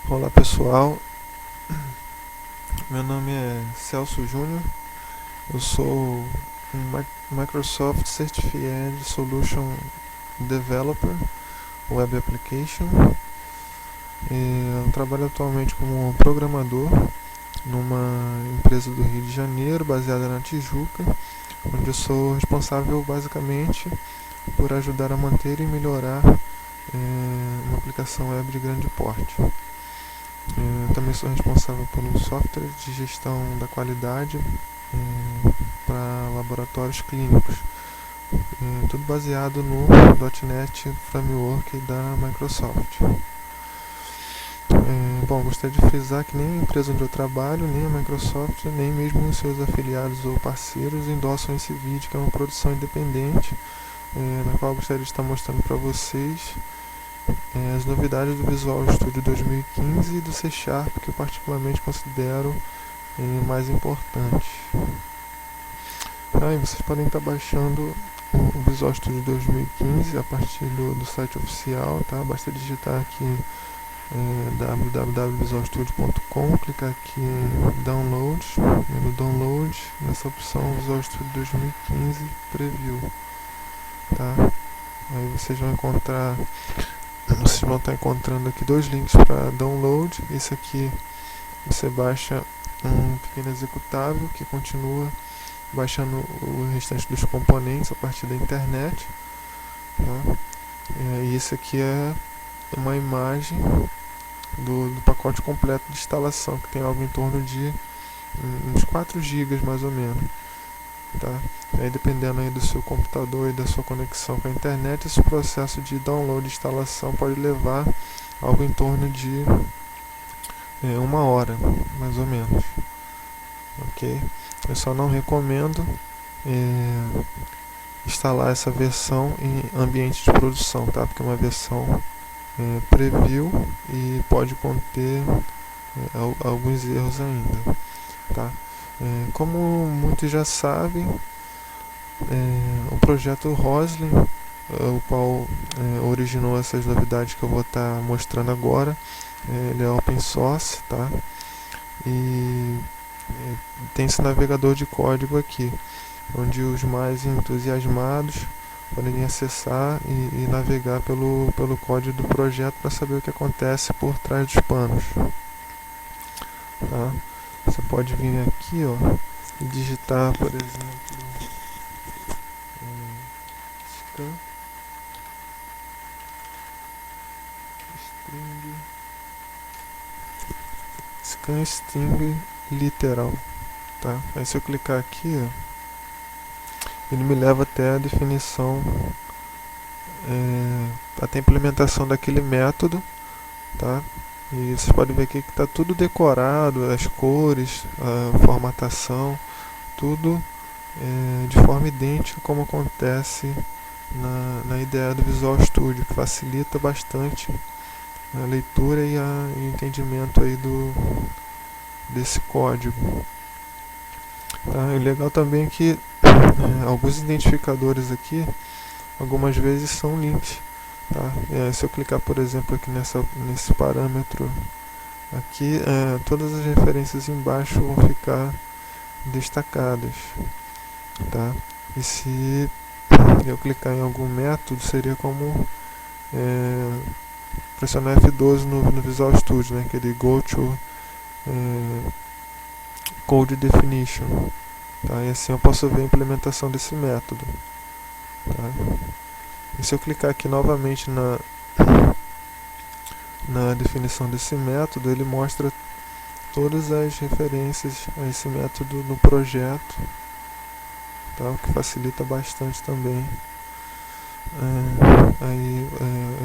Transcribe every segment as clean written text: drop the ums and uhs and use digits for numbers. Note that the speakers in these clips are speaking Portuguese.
Olá pessoal, meu nome é Celso Júnior, eu sou um Microsoft Certified Solution Developer Web Application e eu trabalho atualmente como programador numa empresa do Rio de Janeiro, baseada na Tijuca, onde eu sou responsável basicamente por ajudar a manter e melhorar uma aplicação web de grande porte. Eu também sou responsável por um software de gestão da qualidade para laboratórios clínicos, tudo baseado no .NET Framework da Microsoft. Bom, gostaria de frisar que nem a empresa onde eu trabalho, nem a Microsoft, nem mesmo os seus afiliados ou parceiros endossam esse vídeo, que é uma produção independente, na qual eu gostaria de estar mostrando para vocês as novidades do Visual Studio 2015 e do C Sharp, que eu particularmente considero mais importantes. E vocês podem estar baixando o Visual Studio 2015 a partir do site oficial, tá? Basta digitar aqui www.visualstudio.com, clicar aqui em Download, no Download, nessa opção Visual Studio 2015 Preview, tá? Aí vocês vão estar encontrando aqui dois links para download. Esse aqui você baixa um pequeno executável que continua baixando o restante dos componentes a partir da internet, tá? E esse aqui é uma imagem do pacote completo de instalação, que tem algo em torno de uns 4 GB mais ou menos, tá? Aí, dependendo aí do seu computador e da sua conexão com a internet, esse processo de download e instalação pode levar algo em torno de 1 hora mais ou menos, ok? Eu só não recomendo instalar essa versão em ambiente de produção, tá? Porque é uma versão preview e pode conter alguns erros ainda, tá? Como muitos já sabem, o projeto Roslyn, o qual originou essas novidades que eu vou estar mostrando agora, ele é open source, tá? E tem esse navegador de código aqui, onde os mais entusiasmados podem acessar e navegar pelo código do projeto para saber o que acontece por trás dos panos, tá? Você pode vir aqui, ó, e digitar, por exemplo, scan string literal, tá? Aí se eu clicar aqui, ó, ele me leva até a definição, até a implementação daquele método, tá? E vocês podem ver aqui que está tudo decorado, as cores, a formatação, tudo de forma idêntica como acontece na ideia do Visual Studio, que facilita bastante a leitura e o entendimento aí desse código. Tá? E o legal também é que alguns identificadores aqui, algumas vezes são links, tá? Se eu clicar, por exemplo, aqui nesse parâmetro aqui, todas as referências embaixo vão ficar destacadas, tá? E se eu clicar em algum método, seria como pressionar F12 no Visual Studio, né? Aquele Go to Code Definition, tá? E assim eu posso ver a implementação desse método, tá? E se eu clicar aqui novamente na definição desse método, ele mostra todas as referências a esse método no projeto, tá? O que facilita bastante também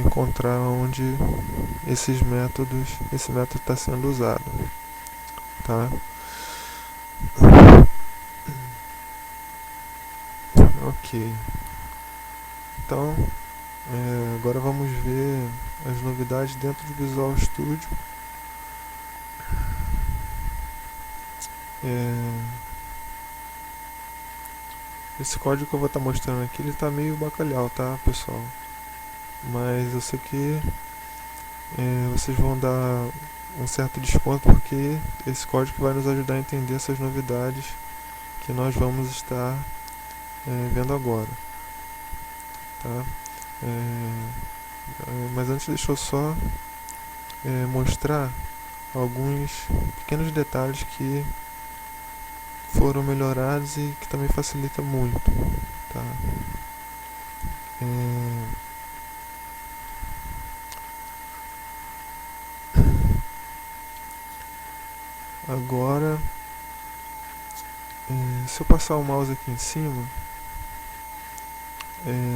encontrar onde esse método está sendo usado, tá? Ok, então agora vamos ver as novidades dentro do Visual Studio. Esse código que eu vou estar mostrando aqui, ele está meio bacalhau, tá, pessoal? Mas eu sei que vocês vão dar um certo desconto, porque esse código vai nos ajudar a entender essas novidades que nós vamos estar vendo agora, tá? Mas antes, deixa eu só mostrar alguns pequenos detalhes que foram melhorados e que também facilita muito, tá? Agora, se eu passar o mouse aqui em cima,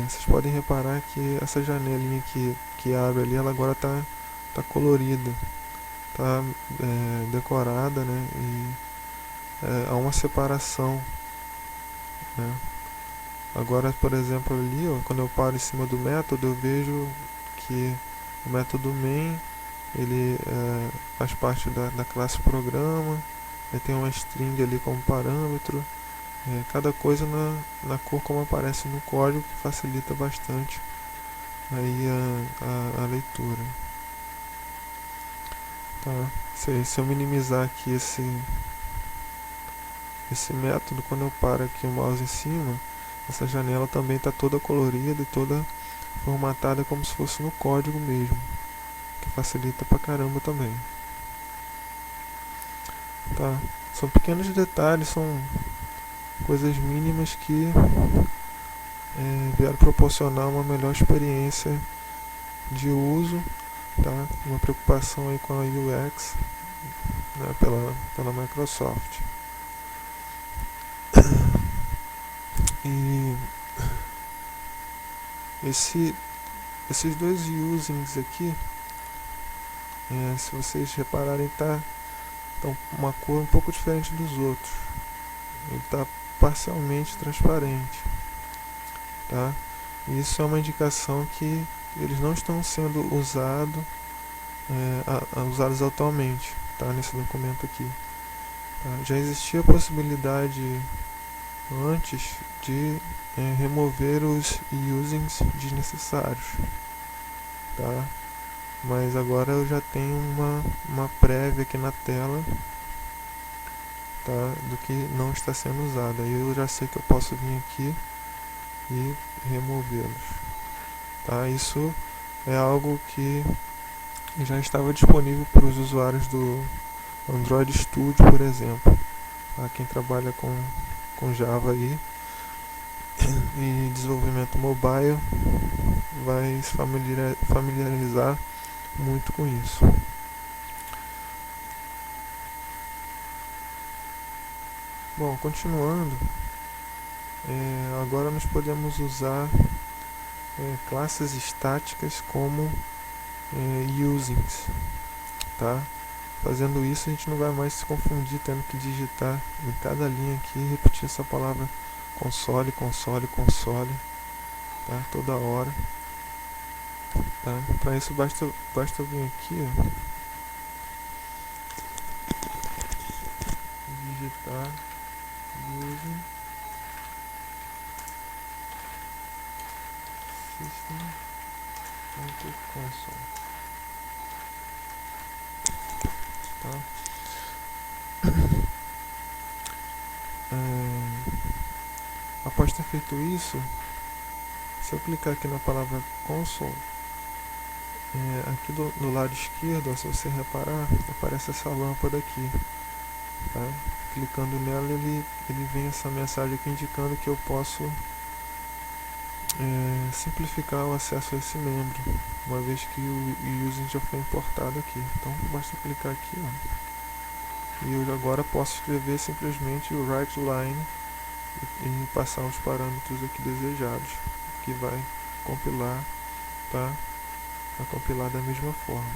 vocês podem reparar que essa janelinha que abre ali, ela agora tá colorida, tá decorada, né? E há uma separação, né? Agora, por exemplo, ali, ó, quando eu paro em cima do método, eu vejo que o método main, ele faz parte da classe programa, tem uma string ali como parâmetro, cada coisa na cor como aparece no código, que facilita bastante aí a leitura. Tá? Se eu minimizar aqui esse método, quando eu paro aqui o mouse em cima, essa janela também está toda colorida e toda formatada como se fosse no código mesmo, que facilita pra caramba também. Tá? São pequenos detalhes, são coisas mínimas que vieram proporcionar uma melhor experiência de uso, tá? Uma preocupação aí com a UX, né, pela Microsoft. E esses dois usings aqui, se vocês repararem, tá uma cor um pouco diferente dos outros. Ele está parcialmente transparente, tá? Isso é uma indicação que eles não estão sendo usados atualmente, tá? Nesse documento aqui, tá? Já existia a possibilidade antes de remover os usings desnecessários, tá? Mas agora eu já tenho uma prévia aqui na tela, tá? Do que não está sendo usado. Aí eu já sei que eu posso vir aqui e removê-los, tá? Isso é algo que já estava disponível para os usuários do Android Studio, por exemplo, tá? Quem trabalha com Java aí e desenvolvimento mobile vai se familiarizar muito com isso. Bom, continuando, agora nós podemos usar classes estáticas como usings, tá? Fazendo isso, a gente não vai mais se confundir tendo que digitar em cada linha aqui e repetir essa palavra console, console, console, tá? Toda hora, tá? Para isso basta vir aqui, ó, digitar using system.console, tá? Após ter feito isso, se eu clicar aqui na palavra console, aqui do lado esquerdo, ó, se você reparar, aparece essa lâmpada aqui, tá? Clicando nela, ele vem essa mensagem aqui indicando que eu posso simplificar o acesso a esse membro, uma vez que o user já foi importado aqui. Então basta clicar aqui, ó, e eu agora posso escrever simplesmente o write line e passar os parâmetros aqui desejados, que vai compilar, tá? Vai compilar da mesma forma.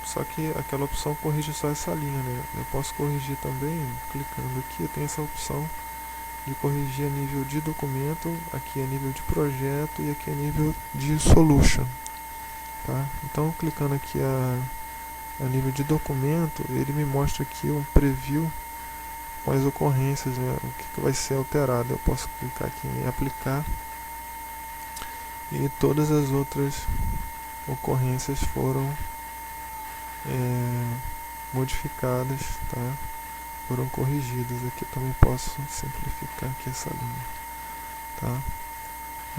Só que aquela opção corrige só essa linha, né? Eu posso corrigir também, clicando aqui, eu tenho essa opção de corrigir a nível de documento, aqui a nível de projeto e aqui a nível de solution, tá? Então, clicando aqui a nível de documento, ele me mostra aqui um preview com as ocorrências, né? O que vai ser alterado. Eu posso clicar aqui em aplicar e todas as outras ocorrências foram modificadas, tá? Foram corrigidas. Aqui eu também posso simplificar aqui essa linha, tá?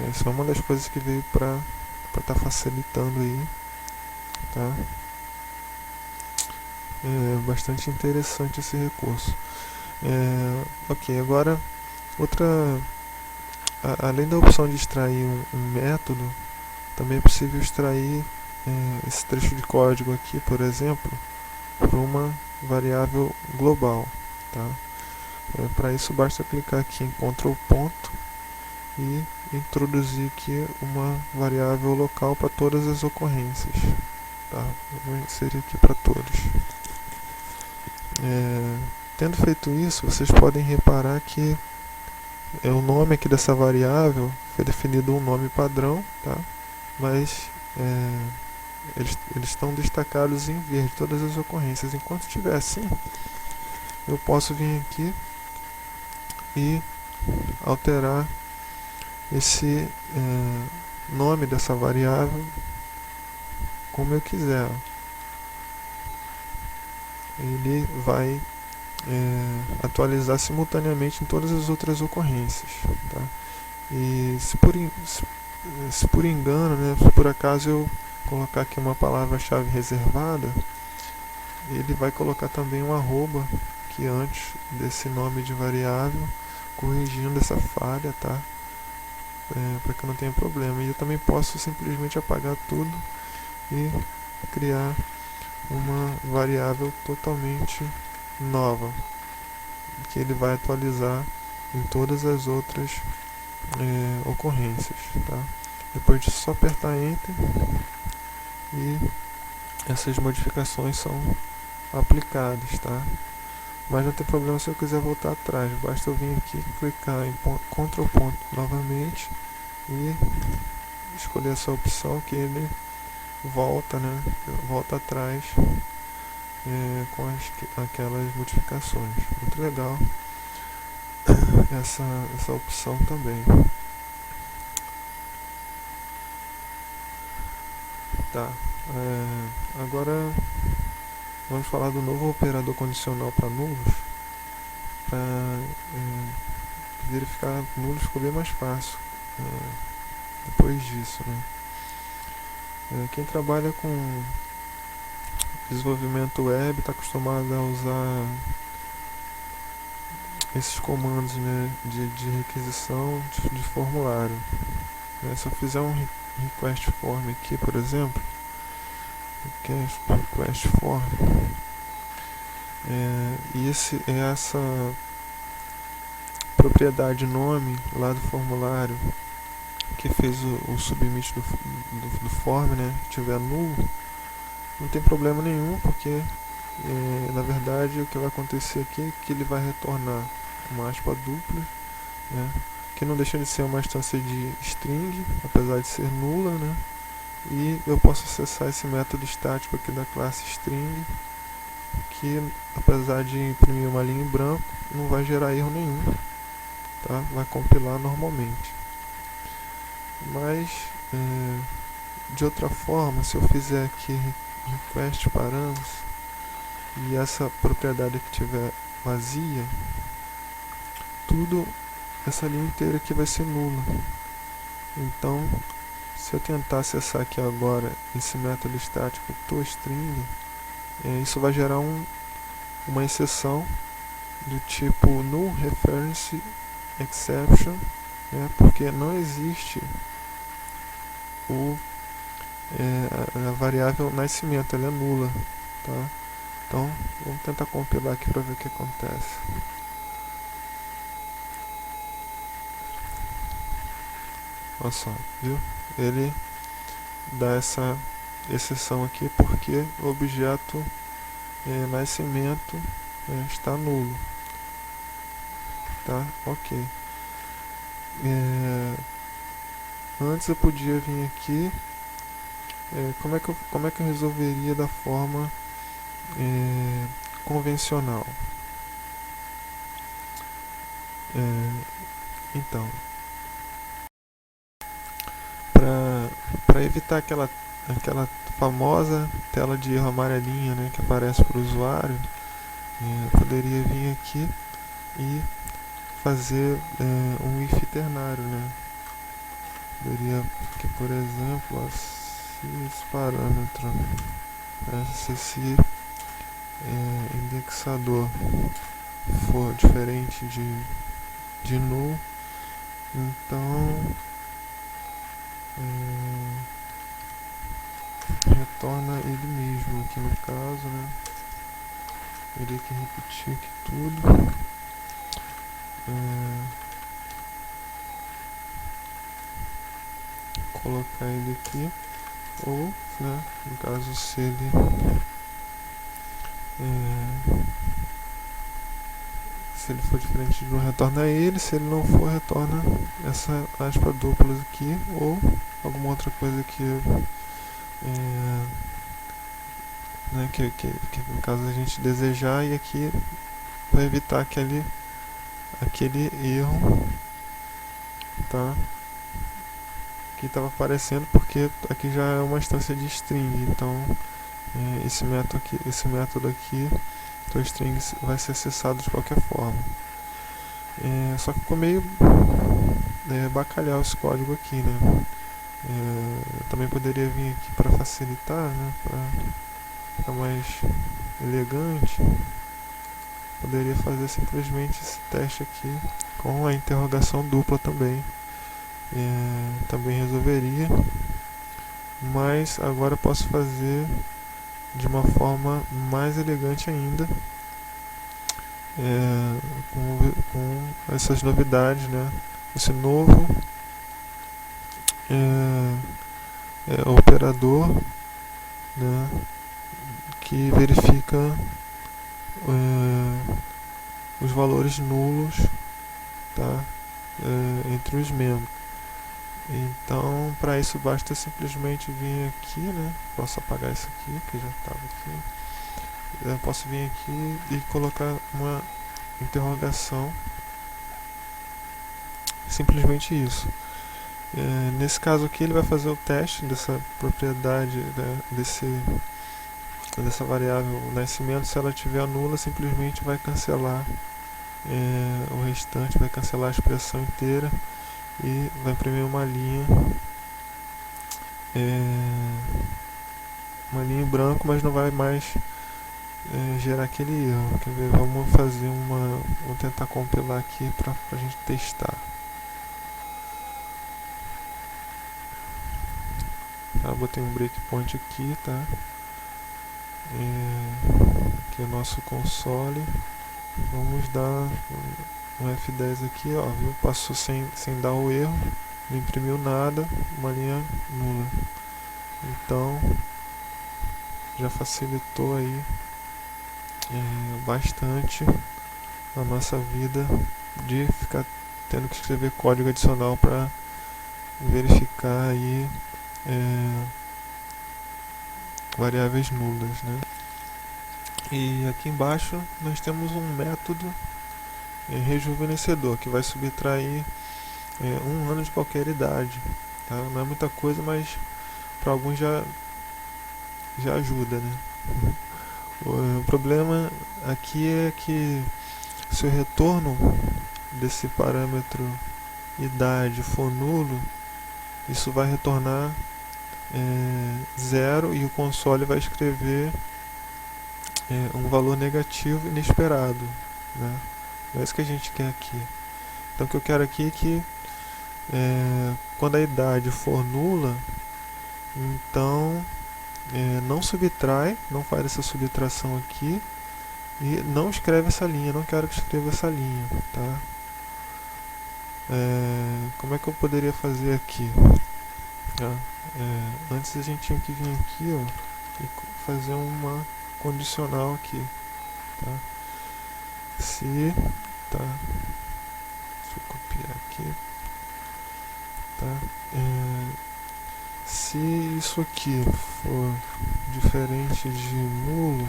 Essa é uma das coisas que veio para estar facilitando aí, tá? É bastante interessante esse recurso. Ok, agora outra, além da opção de extrair um método, também é possível extrair esse trecho de código aqui, por exemplo, para uma variável global, tá? Para isso basta clicar aqui em Ctrl ponto e introduzir aqui uma variável local para todas as ocorrências, tá? Eu vou inserir aqui para todos. Tendo feito isso, vocês podem reparar que o nome aqui dessa variável foi definido um nome padrão, tá? Mas eles estão destacados em verde, todas as ocorrências. Enquanto estiver assim, eu posso vir aqui e alterar esse nome dessa variável como eu quiser. Ele vai atualizar simultaneamente em todas as outras ocorrências, tá? E se por engano, né, se por acaso eu colocar aqui uma palavra-chave reservada, ele vai colocar também um arroba aqui antes desse nome de variável, corrigindo essa falha, tá? Para que não tenha problema. E eu também posso simplesmente apagar tudo e criar uma variável totalmente nova, que ele vai atualizar em todas as outras ocorrências, tá? Depois disso, só apertar Enter e essas modificações são aplicadas, tá? Mas não tem problema se eu quiser voltar atrás, basta eu vir aqui, clicar em Ctrl ponto novamente e escolher essa opção que ele volta, né? Volta atrás com aquelas modificações. Muito legal essa opção também. Tá. Agora vamos falar do novo operador condicional para nulos. Para verificar nulos ficou bem mais fácil depois disso, né? Quem trabalha com desenvolvimento web está acostumado a usar esses comandos, né, de requisição de formulário. Se eu fizer um request form aqui, por exemplo, request form, e essa propriedade nome lá do formulário que fez o submit do form, né, tiver nulo, não tem problema nenhum, porque na verdade o que vai acontecer aqui é que ele vai retornar uma aspa dupla, né, que não deixa de ser uma instância de string, apesar de ser nula, né, e eu posso acessar esse método estático aqui da classe string, que apesar de imprimir uma linha em branco, não vai gerar erro nenhum, tá? Vai compilar normalmente. Mas de outra forma, se eu fizer aqui request params e essa propriedade que tiver vazia, essa linha inteira aqui vai ser nula. Então, se eu tentar acessar aqui agora esse método estático toString, isso vai gerar uma exceção do tipo null reference exception, né, porque não existe a variável nascimento, ela é nula, tá? Então vamos tentar compilar aqui para ver o que acontece. Olha só, viu? Ele dá essa exceção aqui porque o objeto nascimento está nulo, tá? Ok. Antes eu podia vir aqui, como é que eu resolveria da forma convencional? Então, para evitar aquela aquela famosa tela de erro amarelinha, né, que aparece para o usuário, poderia vir aqui e fazer um if ternário, né? Poderia aqui, por exemplo, se esse parâmetro, se esse indexador for diferente de null, então retorna ele mesmo aqui no caso, né? Teria que repetir aqui tudo. Colocar ele aqui, ou, né, no caso, se ele for diferente de null, retorna ele. Se ele não for, retorna essa aspa dupla aqui, ou alguma outra coisa que né, que no caso a gente desejar, e aqui vai evitar aquele erro, tá, que estava aparecendo, porque aqui já é uma instância de string, então esse método aqui toString vai ser acessado de qualquer forma. Só que ficou meio bacalhau esse código aqui, né? Eu também poderia vir aqui para facilitar, né, para ficar mais elegante. Poderia fazer simplesmente esse teste aqui com a interrogação dupla também. Também resolveria, mas agora eu posso fazer de uma forma mais elegante ainda, com essas novidades, né? Esse novo operador, né, que verifica os valores nulos, tá, entre os membros. Então, para isso basta simplesmente vir aqui, né? Posso apagar isso aqui, que já estava aqui. Eu posso vir aqui e colocar uma interrogação, simplesmente isso. Nesse caso aqui, ele vai fazer o teste dessa propriedade, né, dessa variável nascimento. Se ela estiver nula, simplesmente vai cancelar o restante, vai cancelar a expressão inteira e vai imprimir uma linha em branco, mas não vai mais gerar aquele erro. Quer ver? Vamos tentar compilar aqui para a gente testar. Botei um breakpoint aqui, tá? Aqui é o nosso console. Vamos dar um F10 aqui, ó, viu? Passou sem dar o erro, não imprimiu nada, uma linha nula. Então já facilitou aí bastante a nossa vida de ficar tendo que escrever código adicional para verificar aí variáveis nulas, né? E aqui embaixo nós temos um método rejuvenescedor que vai subtrair 1 ano de qualquer idade, tá? Não é muita coisa, mas para alguns já ajuda, né? O problema aqui é que se o retorno desse parâmetro idade for nulo, isso vai retornar 0 e o console vai escrever um valor negativo inesperado, né? Não é isso que a gente quer aqui. Então o que eu quero aqui é que quando a idade for nula, então não subtrai, não faz essa subtração aqui e não escreve essa linha. Não quero que escreva essa linha, tá? Como é que eu poderia fazer aqui? Antes a gente tinha que vir aqui, ó, e fazer uma condicional aqui, tá? Se, tá? Deixa eu copiar aqui, tá? Se isso aqui for diferente de nulo,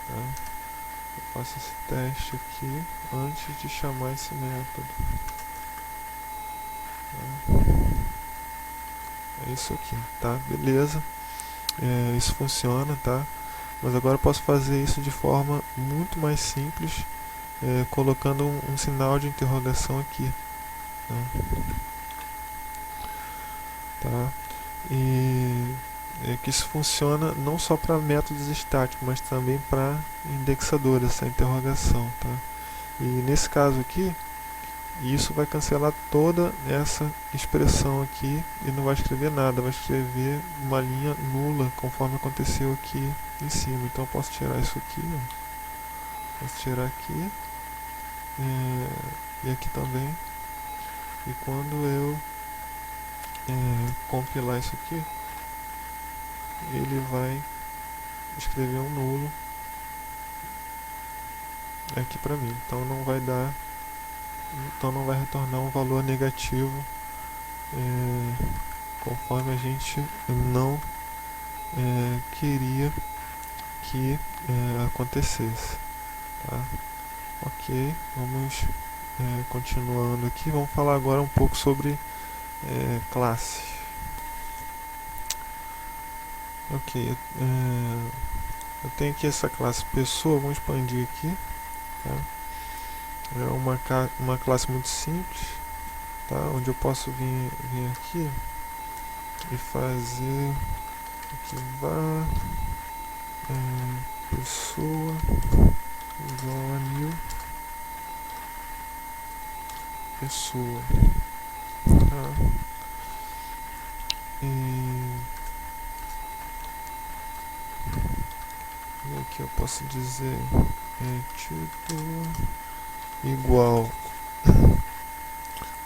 tá? Eu faço esse teste aqui antes de chamar esse método, tá? É isso aqui, tá? Beleza. Isso funciona, tá? Mas agora eu posso fazer isso de forma muito mais simples, colocando um sinal de interrogação aqui, tá? E que isso funciona não só para métodos estáticos, mas também para indexadores, essa interrogação, tá? E nesse caso aqui, isso vai cancelar toda essa expressão aqui e não vai escrever nada, vai escrever uma linha nula, conforme aconteceu aqui em cima. Então eu posso tirar isso aqui, ó. Posso tirar aqui e aqui também. E quando eu compilar isso aqui, ele vai escrever um nulo aqui para mim. Então não vai dar, então não vai retornar um valor negativo, conforme a gente não queria que acontecesse, tá? Ok, vamos continuando aqui. Vamos falar agora um pouco sobre classes. Ok, eu tenho aqui essa classe pessoa, vamos expandir aqui, tá? É uma classe muito simples, tá? Onde eu posso vir aqui e fazer aqui var pessoa igual a new pessoa, tá? E aqui eu posso dizer título igual,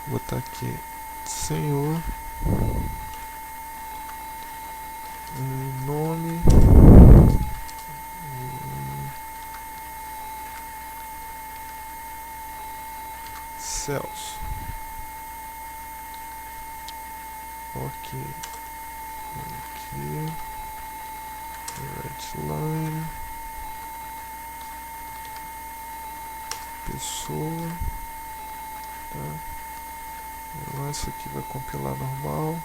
vou botar aqui senhor, nome, Celso. Ok, aqui line pessoa, tá? Isso aqui vai compilar normal.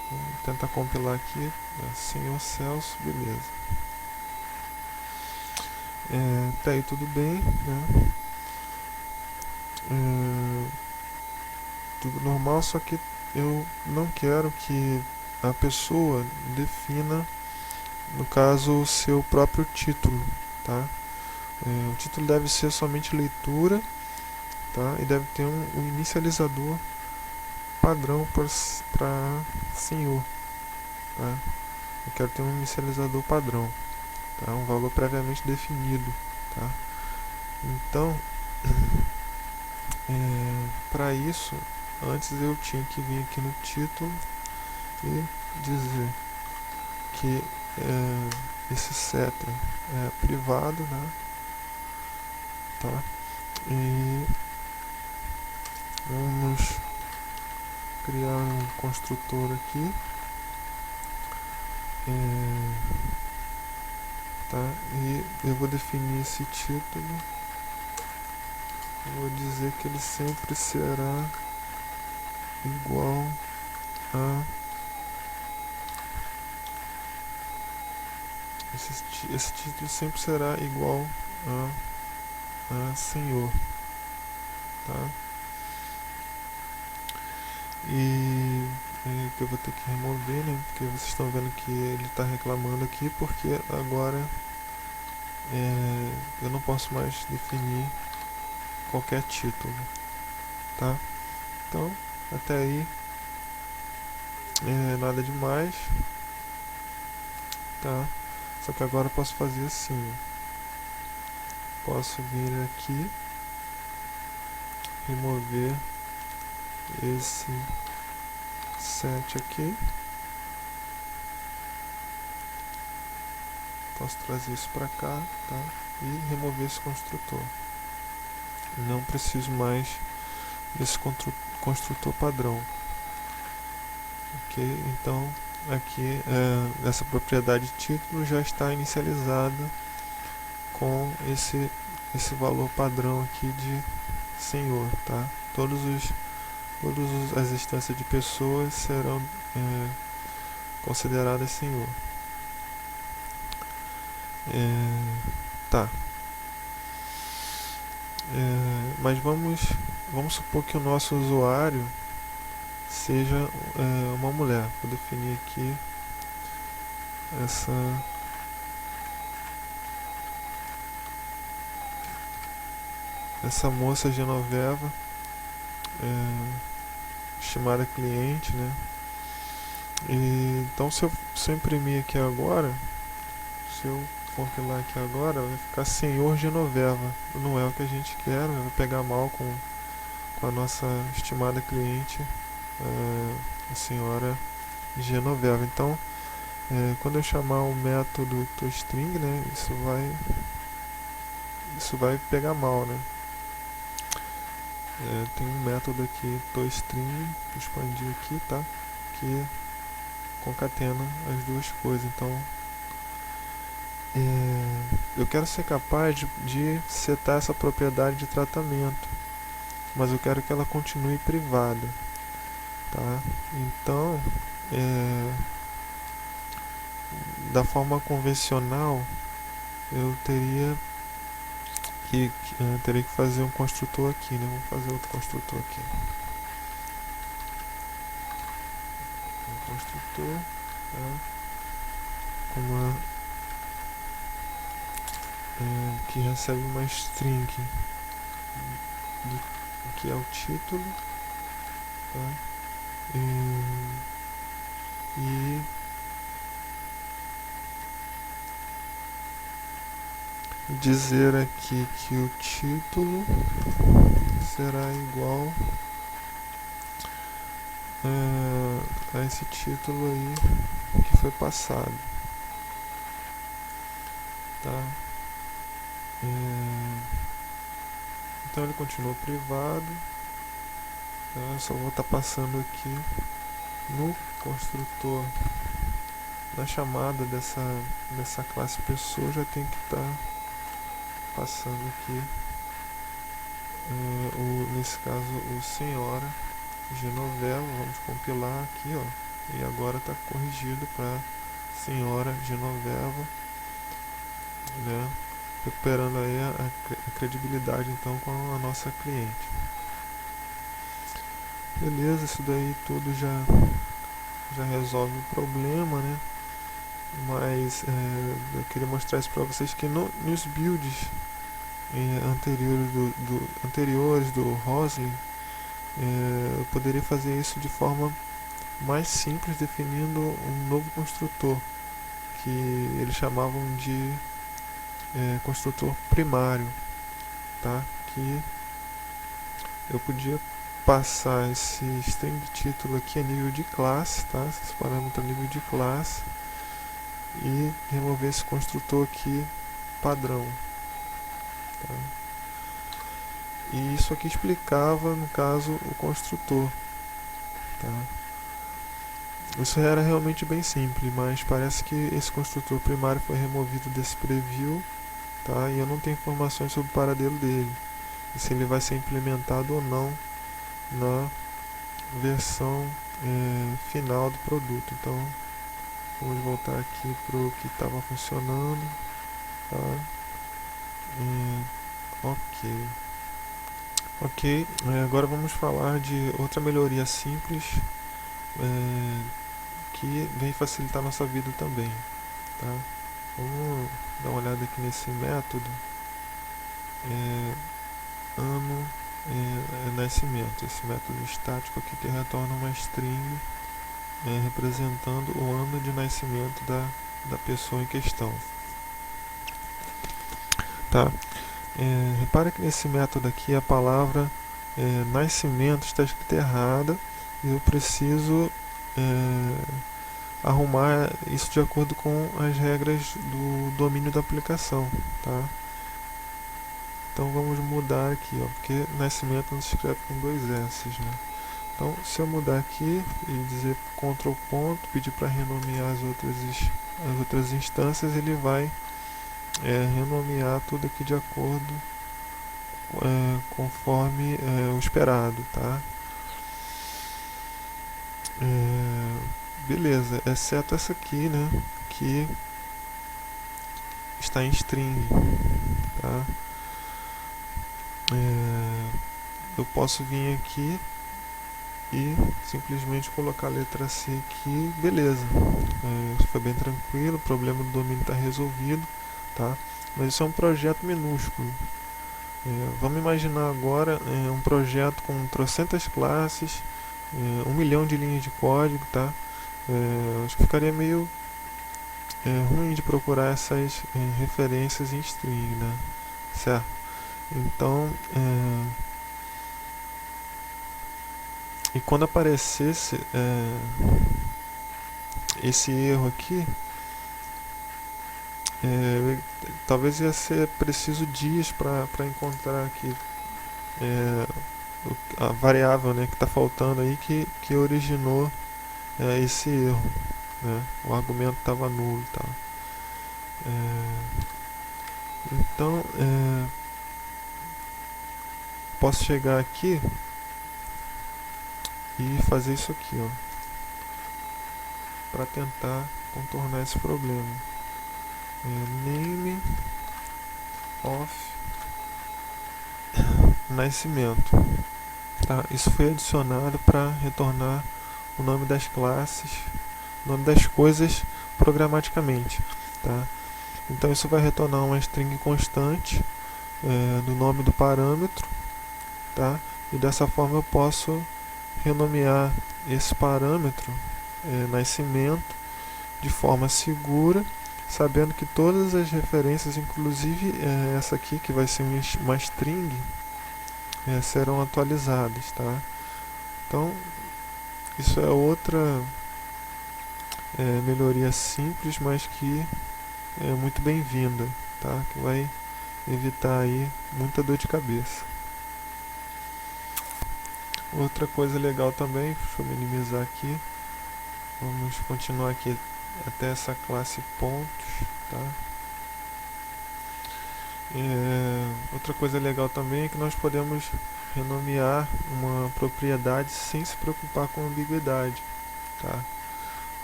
Vamos tentar compilar aqui, senhor Celso, beleza. Tá aí tudo bem, né? Tudo normal, só que eu não quero que a pessoa defina, no caso, o seu próprio título, tá? O título deve ser somente leitura, tá? E deve ter um inicializador padrão para senhor, tá? Eu quero ter um inicializador padrão, tá? Um valor previamente definido, tá? Então, para isso, antes eu tinha que vir aqui no título e dizer que esse setter é privado, né? Tá? E vamos criar um construtor aqui, tá? E eu vou definir esse título, vou dizer que ele sempre será igual a esse título sempre será igual a senhor, tá? E que eu vou ter que remover, né? Porque vocês estão vendo que ele está reclamando aqui, porque agora eu não posso mais definir qualquer título, tá? Então, até aí nada demais, tá? Só que agora eu posso fazer assim, posso vir aqui, remover esse set aqui, posso trazer isso para cá, tá? E remover esse construtor. Não preciso mais desse construtor padrão. Ok, então aqui essa propriedade título já está inicializada com esse valor padrão aqui de senhor, tá? Todos os todas as instâncias de pessoas serão consideradas senhor. Tá. Mas vamos supor que o nosso usuário seja uma mulher. Vou definir aqui essa moça Genoveva, estimada cliente, né? Então se eu imprimir aqui agora, se eu compilar aqui agora, vai ficar senhor Genoveva. Não é o que a gente quer, vai pegar mal com a nossa estimada cliente, a senhora Genoveva. Então, quando eu chamar o método toString, né, isso vai pegar mal, né? Tem um método aqui toString, vou expandir aqui, tá? Que concatena as duas coisas. Então, eu quero ser capaz de setar essa propriedade de tratamento, mas eu quero que ela continue privada, tá? Então, da forma convencional, eu teria que fazer um construtor aqui, né? Vamos fazer outro construtor aqui. Um construtor, tá? Que recebe uma string que é o título, tá? E dizer aqui que o título será igual a esse título aí que foi passado, tá? Então ele continua privado, tá? Eu só vou estar passando aqui no construtor, na chamada dessa classe pessoa, já tem que estar passando aqui nesse caso o senhora Genoveva. Vamos compilar aqui, ó, e agora está corrigido para senhora Genoveva, né? Recuperando aí a credibilidade então com a nossa cliente. Beleza, isso daí tudo já resolve o problema, né? Mas eu queria mostrar isso para vocês que nos builds anteriores do Roslyn, eu poderia fazer isso de forma mais simples, definindo um novo construtor que eles chamavam de construtor primário, tá? Que eu podia passar esse string de título aqui a nível de classe, tá? Esse parâmetro a nível de classe, e remover esse construtor aqui padrão, tá? E isso aqui explicava, no caso, o construtor, tá? Isso era realmente bem simples, mas parece que esse construtor primário foi removido desse preview, tá? E eu não tenho informações sobre o paradeiro dele, e se ele vai ser implementado ou não na versão final do produto. Então vamos voltar aqui para o que estava funcionando, tá? Ok, agora vamos falar de outra melhoria simples que vem facilitar nossa vida também, tá? Vamos dar uma olhada aqui nesse método ano nascimento, esse método estático aqui que retorna uma string representando o ano de nascimento da pessoa em questão, tá? Repare que nesse método aqui a palavra nascimento está escrita errada, e eu preciso arrumar isso de acordo com as regras do domínio da aplicação, tá? Então vamos mudar aqui, ó, porque nascimento não se escreve com 2 S, né? Então se eu mudar aqui e dizer Ctrl ponto, pedir para renomear as outras instâncias, ele vai renomear tudo aqui de acordo conforme o esperado, tá? beleza, exceto essa aqui, né, que está em string, tá? Eu posso vir aqui e simplesmente colocar a letra C aqui, beleza. Isso foi bem tranquilo, o problema do domínio está resolvido, tá? Mas isso é um projeto minúsculo. Vamos imaginar agora um projeto com trocentas classes, 1 milhão de linhas de código, tá? Acho que ficaria meio ruim de procurar essas referências em string, né? Certo? Então, e quando aparecesse esse erro aqui, talvez ia ser preciso dias para encontrar aqui a variável, né, que está faltando aí que originou esse erro, né? O argumento estava nulo, tá? Então posso chegar aqui e fazer isso aqui, ó, para tentar contornar esse problema. Name of nascimento, tá? Isso foi adicionado para retornar o nome das classes, o nome das coisas programaticamente, tá? Então isso vai retornar uma string constante do nome do parâmetro, tá? E dessa forma eu posso renomear esse parâmetro nascimento de forma segura, sabendo que todas as referências, inclusive essa aqui que vai ser uma string, serão atualizadas, tá? Então isso é outra melhoria simples, mas que é muito bem-vinda, tá? Que vai evitar aí muita dor de cabeça. Outra coisa legal também, deixa eu minimizar aqui, vamos continuar aqui até essa classe pontos, tá? Outra coisa legal também é que nós podemos renomear uma propriedade sem se preocupar com ambiguidade, tá?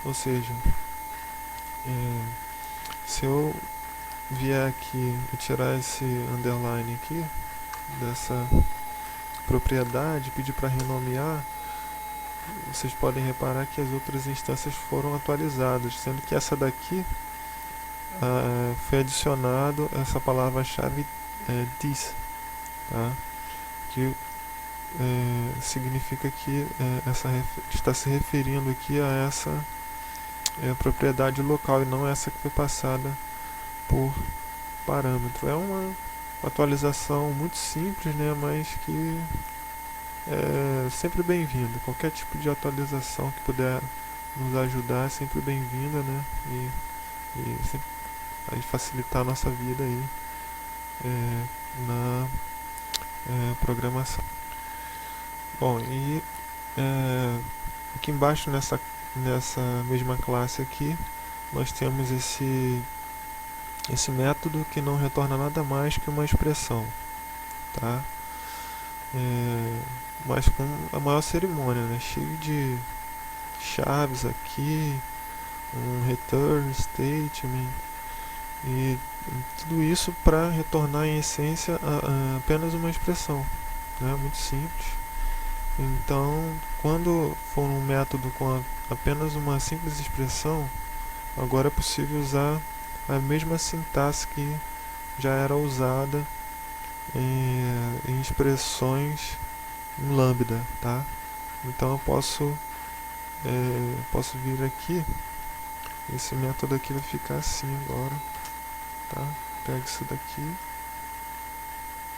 Ou seja, se eu vier aqui e tirar esse underline aqui dessa propriedade, pedir para renomear, vocês podem reparar que as outras instâncias foram atualizadas, sendo que essa daqui foi adicionado essa palavra-chave this, tá? Que significa que está se referindo aqui a essa propriedade local e não essa que foi passada por parâmetro. É uma atualização muito simples, né, mas que é sempre bem-vinda. Qualquer tipo de atualização que puder nos ajudar é sempre bem-vinda, né, e sempre facilitar a nossa vida aí na programação. Bom, e aqui embaixo nessa mesma classe aqui nós temos esse método que não retorna nada mais que uma expressão, tá? Mas com a maior cerimônia, né? Cheio de chaves aqui, um return statement e tudo isso para retornar em essência apenas uma expressão, né? Muito simples. Então, quando for um método com apenas uma simples expressão, agora é possível usar a mesma sintaxe que já era usada em expressões em lambda, tá? Então eu posso vir aqui, esse método aqui vai ficar assim agora, tá? Pego isso daqui,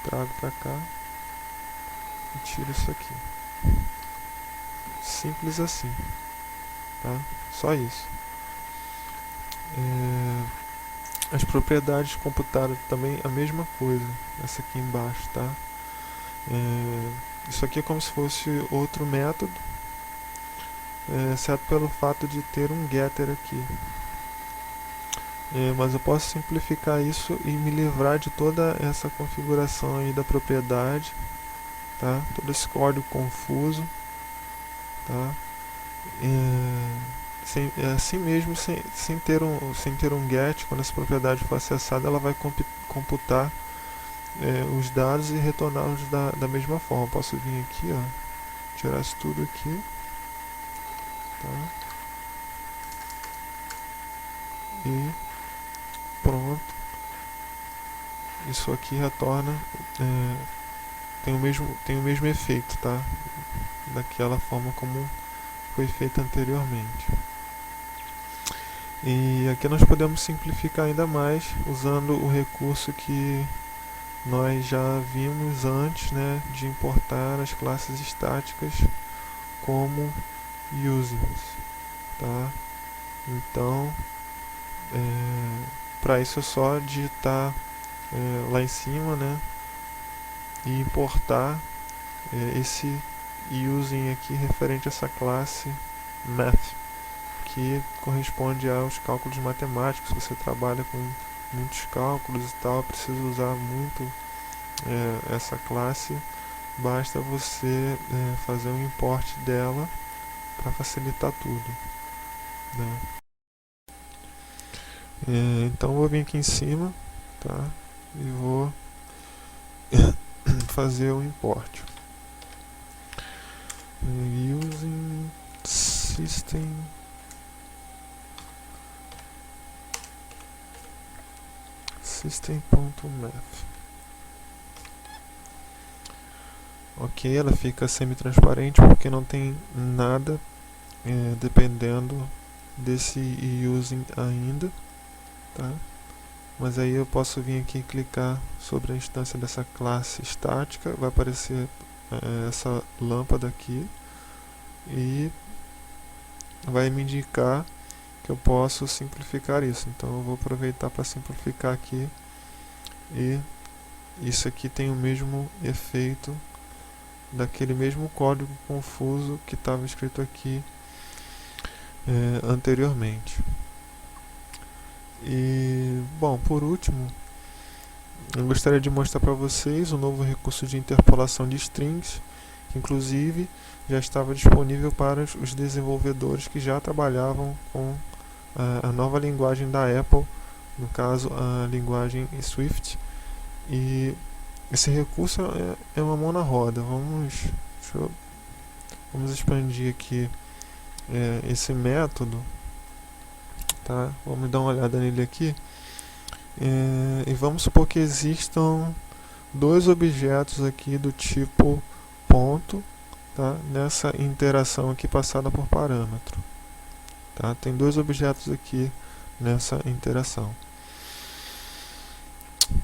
trago para cá e tiro isso aqui. Simples assim, tá? Só isso. As propriedades computadas também a mesma coisa, essa aqui embaixo, tá? Isso aqui é como se fosse outro método, exceto pelo fato de ter um getter aqui. Mas eu posso simplificar isso e me livrar de toda essa configuração aí da propriedade, tá? Todo esse código confuso, tá? assim mesmo, sem ter um get. Quando essa propriedade for acessada, ela vai computar os dados e retorná-los da mesma forma. Eu posso vir aqui, ó, tirar isso tudo aqui, tá? E pronto. Isso aqui retorna, tem o mesmo efeito, tá? Daquela forma como foi feito anteriormente. E aqui nós podemos simplificar ainda mais usando o recurso que nós já vimos antes, né, de importar as classes estáticas como usings, tá? Então, para isso é só digitar lá em cima, né, e importar esse using aqui referente a essa classe math, que corresponde aos cálculos matemáticos. Se você trabalha com muitos cálculos e tal, precisa usar muito essa classe, basta você fazer um import dela para facilitar tudo, né? Então vou vir aqui em cima, tá? E vou fazer o import using system.math. Ok, ela fica semi-transparente porque não tem nada dependendo desse using ainda, tá? Mas aí eu posso vir aqui e clicar sobre a instância dessa classe estática, vai aparecer essa lâmpada aqui e vai me indicar que eu posso simplificar isso. Então eu vou aproveitar para simplificar aqui, e isso aqui tem o mesmo efeito daquele mesmo código confuso que estava escrito aqui anteriormente. E, bom, por último, eu gostaria de mostrar para vocês o novo recurso de interpolação de strings, que inclusive já estava disponível para os desenvolvedores que já trabalhavam com a nova linguagem da Apple, no caso a linguagem Swift. E esse recurso é uma mão na roda. Vamos expandir aqui esse método, tá? Vamos dar uma olhada nele aqui. E vamos supor que existam dois objetos aqui do tipo ponto, tá? Nessa interação aqui passada por parâmetro, tá? Tem dois objetos aqui nessa interação.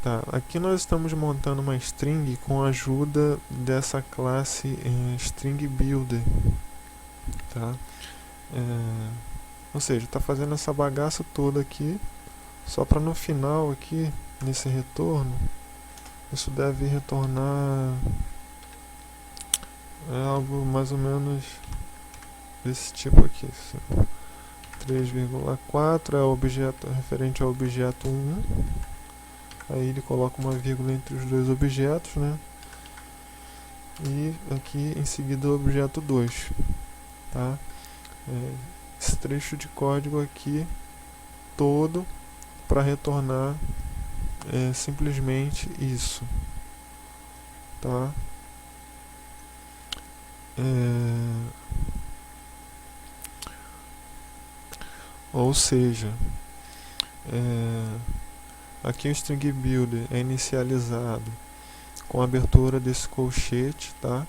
Tá, aqui nós estamos montando uma string com a ajuda dessa classe string builder, tá? Ou seja, está fazendo essa bagaça toda aqui só para no final aqui, nesse retorno, isso deve retornar algo mais ou menos desse tipo aqui, assim. 3,4 é o objeto referente ao objeto 1. Aí ele coloca uma vírgula entre os dois objetos, né? E aqui em seguida o objeto 2, tá? Esse trecho de código aqui todo para retornar simplesmente isso, tá? Ou seja, aqui o string builder é inicializado com a abertura desse colchete, tá?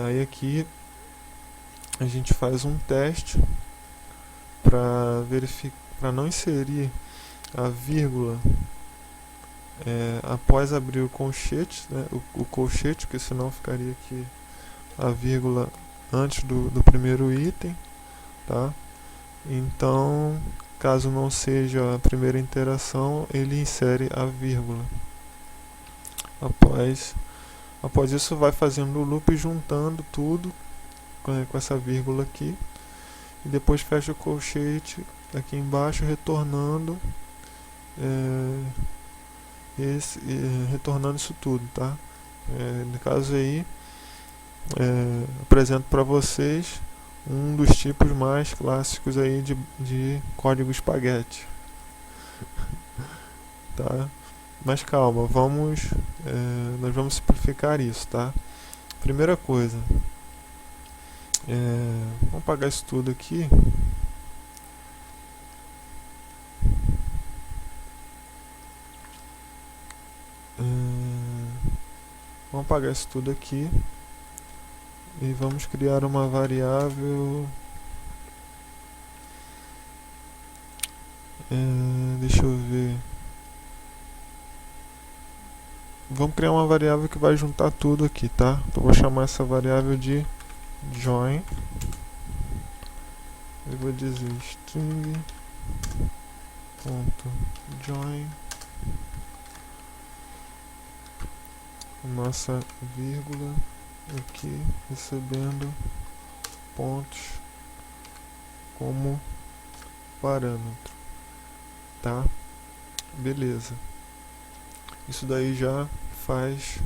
Aí aqui a gente faz um teste para verificar, para não inserir a vírgula após abrir o colchete, né? o colchete, porque senão ficaria aqui a vírgula antes do primeiro item, tá? Então, caso não seja a primeira interação, ele insere a vírgula. Após isso, vai fazendo o loop, juntando tudo com essa vírgula aqui, e depois fecha o colchete aqui embaixo, retornando retornando isso tudo, tá? No caso aí, apresento para vocês um dos tipos mais clássicos aí de código espaguete, tá? Mas calma, nós vamos simplificar isso, tá? Primeira coisa, vamos apagar isso tudo aqui. Vamos apagar isso tudo aqui e vamos criar uma variável. Deixa eu ver. Vamos criar uma variável que vai juntar tudo aqui, tá? Então vou chamar essa variável de join. Eu vou dizer string.join, nossa vírgula aqui recebendo pontos como parâmetro, tá? Beleza. Isso daí já faz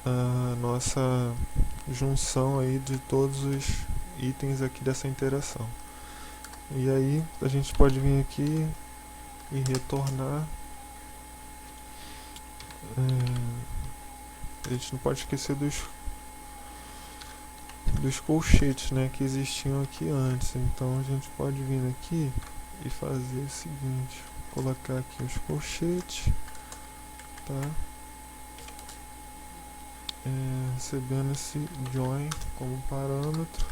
a nossa junção aí de todos os itens aqui dessa interação. E aí a gente pode vir aqui e retornar. A gente não pode esquecer dos colchetes, né, que existiam aqui antes. Então a gente pode vir aqui e fazer o seguinte: colocar aqui os colchetes, tá? Recebendo esse join como parâmetro,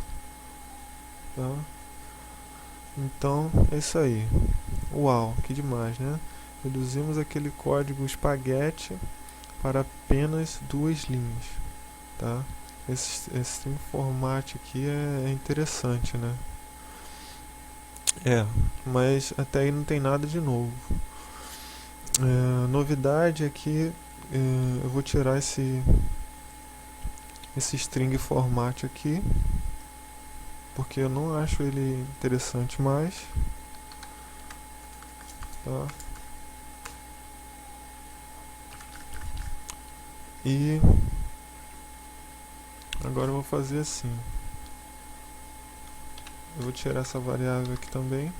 tá? Então é isso aí. Uau, que demais, né? Reduzimos aquele código espaguete para apenas 2 linhas, tá? Esse string format aqui é interessante, né? Mas até aí não tem nada de novo. Novidade é que eu vou tirar esse string format aqui, porque eu não acho ele interessante mais, tá? E agora eu vou fazer assim. Eu vou tirar essa variável aqui também.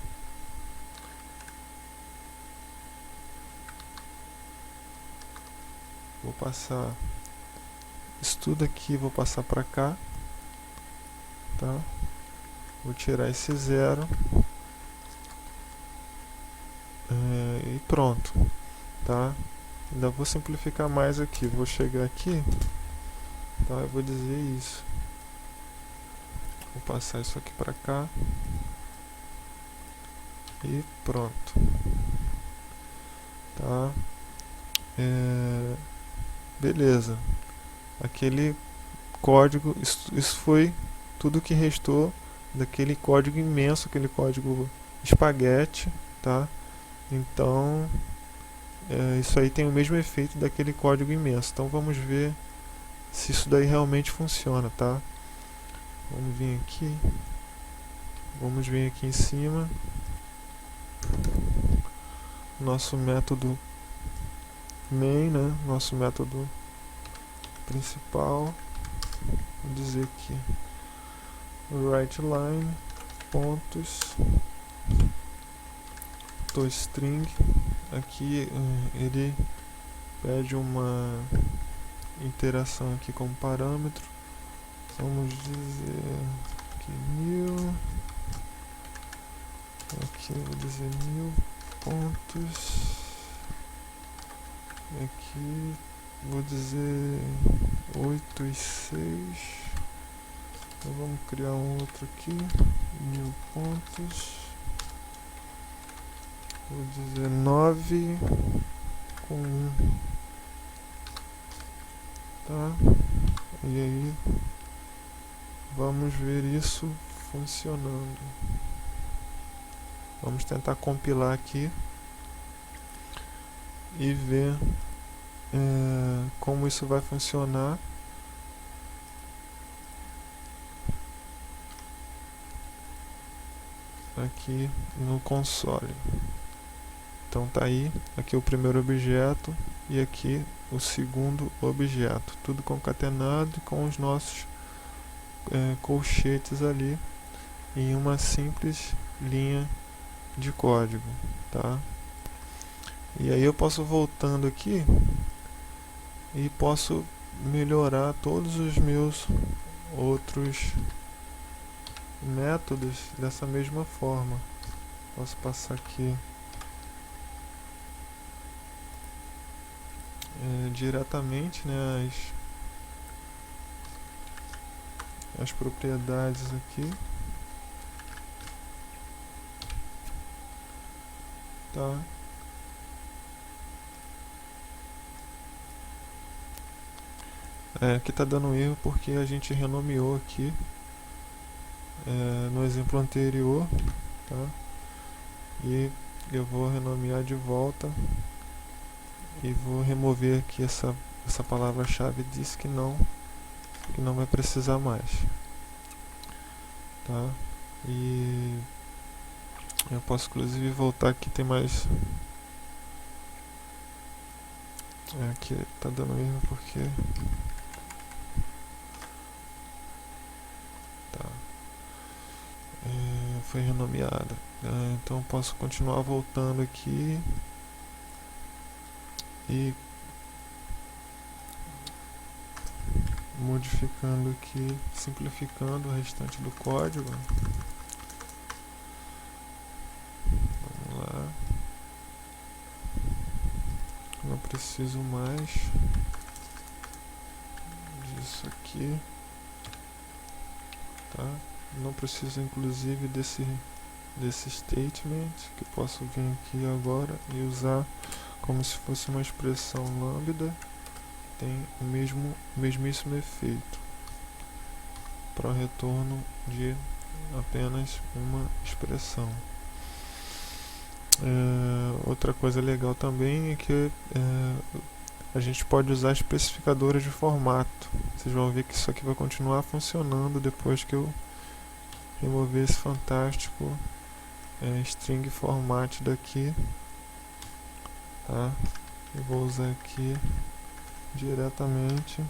Vou passar isso tudo aqui, vou passar para cá, tá? Vou tirar esse 0 e pronto, tá? Ainda vou simplificar mais aqui. Vou chegar aqui, tá? Eu vou dizer isso. Vou passar isso aqui para cá e pronto, tá? Beleza. Aquele código, isso foi tudo que restou daquele código imenso, aquele código espaguete, tá? Então isso aí tem o mesmo efeito daquele código imenso. Então vamos ver se isso daí realmente funciona, tá? Vamos vir aqui em cima, nosso método main, né? Nosso método principal. Vou dizer aqui writeLine pontos toString. Aqui ele pede uma interação aqui como parâmetro. Vamos dizer aqui new. Aqui eu vou dizer new pontos. Aqui vou dizer 8 e 6. Então vamos criar um outro aqui, new pontos. Vou dizer 9 com 1, tá? E aí vamos ver isso funcionando. Vamos tentar compilar aqui e ver como isso vai funcionar. Aqui no console. Então tá aí, aqui o primeiro objeto e aqui o segundo objeto, tudo concatenado com os nossos colchetes ali em uma simples linha de código, tá? E aí eu posso voltando aqui e posso melhorar todos os meus outros métodos dessa mesma forma. Posso passar aqui diretamente, né, as propriedades aqui, tá? Aqui tá dando erro porque a gente renomeou aqui no exemplo anterior, tá? E eu vou renomear de volta e vou remover aqui essa palavra-chave diz que não vai precisar mais, tá? E eu posso inclusive voltar aqui, tem mais aqui tá dando erro porque tá, foi renomeada. Então posso continuar voltando aqui e modificando aqui, simplificando o restante do código. Vamos lá. Não preciso mais disso aqui, tá? Não preciso inclusive desse statement, que posso vir aqui agora e usar como se fosse uma expressão lambda, tem o mesmíssimo efeito para o retorno de apenas uma expressão. Outra coisa legal também é que a gente pode usar especificadores de formato. Vocês vão ver que isso aqui vai continuar funcionando depois que eu remover esse fantástico string format daqui, tá? Eu vou usar aqui diretamente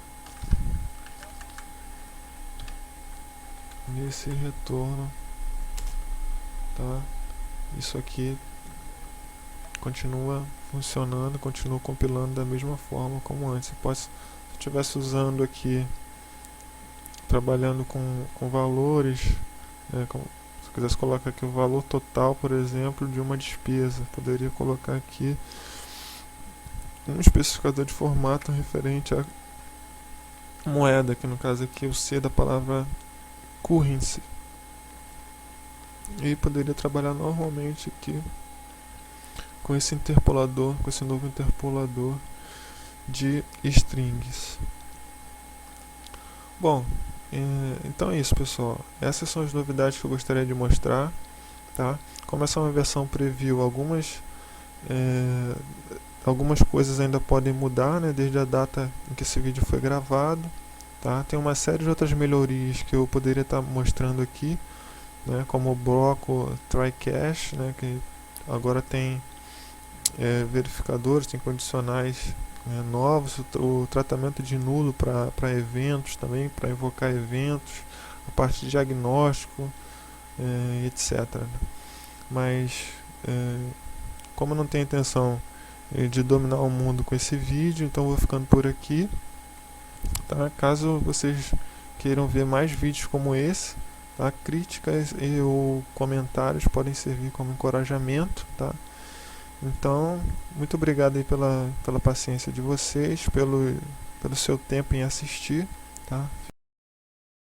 nesse retorno, tá? Isso aqui continua funcionando, continua compilando da mesma forma como antes. Se eu estivesse usando aqui, trabalhando com valores, se eu quisesse colocar aqui o valor total, por exemplo, de uma despesa, poderia colocar aqui um especificador de formato referente à moeda, que no caso aqui é o C da palavra currency, e poderia trabalhar normalmente aqui com esse interpolador, com esse novo interpolador de strings. Bom, então é isso, pessoal. Essas são as novidades que eu gostaria de mostrar, tá? Como essa é uma versão preview, algumas coisas ainda podem mudar, né, desde a data em que esse vídeo foi gravado, tá? Tem uma série de outras melhorias que eu poderia estar mostrando aqui, né, como o bloco try catch, né, que agora tem verificadores, tem condicionais novos, o tratamento de nulo para eventos também, para invocar eventos, a parte de diagnóstico, etc. Mas como eu não tenho intenção de dominar o mundo com esse vídeo, então vou ficando por aqui, tá? Caso vocês queiram ver mais vídeos como esse, tá? Críticas ou comentários podem servir como encorajamento, tá? Então, muito obrigado aí pela paciência de vocês, pelo seu tempo em assistir, tá?